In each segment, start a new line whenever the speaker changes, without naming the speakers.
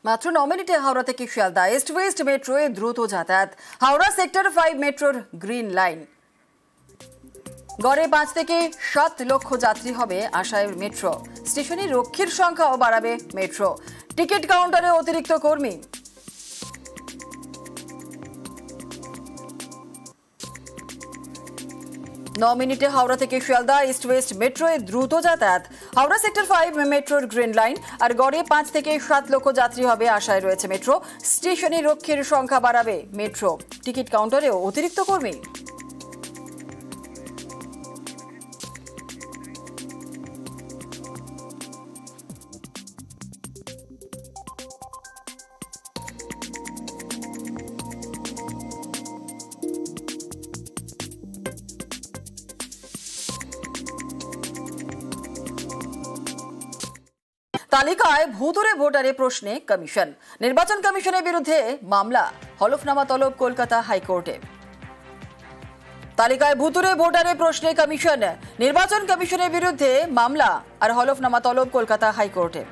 মাত্র 9 মিনিটে হাওড়া থেকে শিয়ালদা ইস্ট ওয়েস্ট মেট্রোয়ে দ্রুত যাতায়াত। হাওড়া সেক্টর 5 মেট্রোর গ্রিন লাইন। গড়ে 5 থেকে 7 লক্ষ যাত্রী হবে আশায় মেট্রো। স্টেশনে রক্ষীর সংখ্যাও বাড়াবে মেট্রো। টিকিট কাউন্টারে অতিরিক্ত কর্মী। মিনিটে হাওড়া থেকে শিয়ালদা ইস্ট ওয়েস্ট মেট্রোয়ে দ্রুত যাতায়াত। হাওড়া সেক্টর 5 মেট্রোর গ্রিন লাইন। আর গড়ে 5 থেকে 7 লক্ষ যাত্রী হবে আশায় রয়েছে মেট্রো। স্টেশনে রক্ষীর সংখ্যা বাড়াবে মেট্রো। টিকিট কাউন্টারেও অতিরিক্ত কর্মী। তালিকায় ভুতুড়ে ভোটারে প্রশ্নে কমিশন। নির্বাচন কমিশনের বিরুদ্ধে মামলা, হলফনামা তলব কলকাতা হাইকোর্টে। তালিকায় ভুতুড়ে ভোটারে প্রশ্নে কমিশন। নির্বাচন কমিশনের বিরুদ্ধে মামলা আর হলফনামা তলব কলকাতা হাইকোর্টে।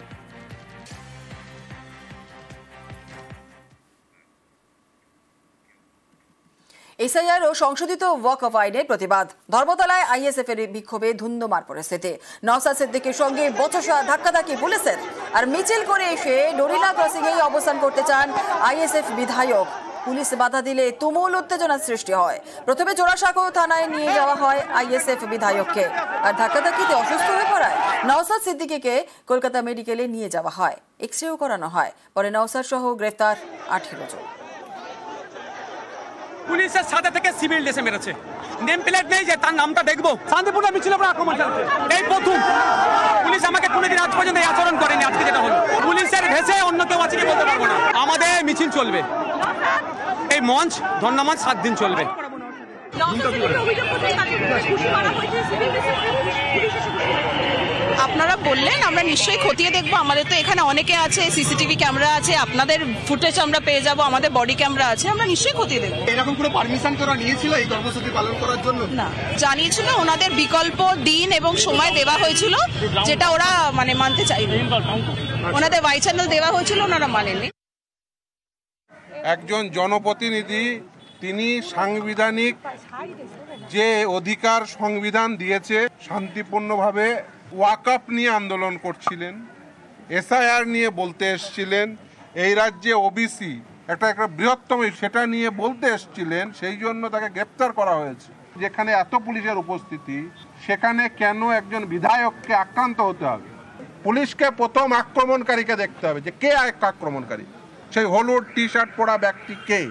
এসআইআর ও সংশোধিত ওয়াক অফ আইনের প্রতিবাদ। ধর্মতলায় আইএসএফ এর বিক্ষোভে ধুন্ধুমার পরিস্থিতি। নওশাদ সিদ্দিকীর সঙ্গে বচসা ধাক্কাধাক্কি পুলিশের। আর মিছিল করে এসে ডোরিনা ক্রসিং এই অবস্থান করতে চান আইএসএফ বিধায়ক। পুলিশ বাধা দিলে তুমুল উত্তেজনার সৃষ্টি হয়। প্রথমে জোড়াসাঁকো থানায় নিয়ে যাওয়া হয় আইএসএফ বিধায়ককে। আর ধাক্কাধাক্কিতে অসুস্থ হয়ে পড়ায় নওশাদ সিদ্দিকীকে কলকাতা মেডিকেলে নিয়ে যাওয়া হয়। এক্সরেও করানো হয়। পরে নওশাদ সহ গ্রেফতার 18 জন।
পুলিশের সাথে থেকে সিভিল ড্রেসে মেরেছে। নেম প্লেট নেই যে তার নামটা দেখবো। শান্তিপূর্ণ মিছিল উপর আক্রমণ চালাচ্ছে। এই প্রথম পুলিশ আমাকে কোনোদিন আজ পর্যন্ত এই আচরণ করেনি। আজকে যেটা হলো, পুলিশের ভেসে অন্য কেউ আছে কি বলতে পারবো না। আমাদের মিছিল চলবে, এই মঞ্চ ধন্যবাদ 7 দিন চলবে।
আপনারা বললেন, আমরা নিশ্চয়ই খতিয়ে দেখবো। আমাদের তো এখানে অনেকে আছে, সিসিটিভি ক্যামেরা আছে, আপনাদের ফুটেজ আমরা পেয়ে যাব, আমাদের বডি ক্যামেরা আছে, আমরা নিশ্চয়ই খতিয়ে দেখবো।
এরকম কোনো পারমিশন করা নিয়েছিল এই কর্মসূচি পালন করার জন্য?
না, জানিয়েছিল ওনাদের বিকল্প দিন এবং সময় দেওয়া হয়েছিল, যেটা ওরা মানতে চাইবে। ওনাদের ওয়াই চ্যানেল দেওয়া হয়েছিল, ওনারা মানেনি।
একজন জনপ্রতিনিধি, তিনি সাংবিধানিক যে অধিকার সংবিধান দিয়েছে, শান্তিপূর্ণভাবে ওয়াকআপ নিয়ে আন্দোলন করছিলেন, এসআইআর নিয়ে বলতে এসছিলেন, এই রাজ্যে ওবিসি একটা বৃহত্তম সেটা নিয়ে বলতে এসছিলেন, সেই জন্য তাকে গ্রেপ্তার করা হয়েছে। যেখানে এত পুলিশের উপস্থিতি, সেখানে কেন একজন বিধায়ককে আক্রান্ত হতে হবে? পুলিশকে প্রথম আক্রমণকারীকে দেখতে হবে যে কে আক্রমণকারী। সেই হলুদ টি শার্ট পরা ব্যক্তি কে।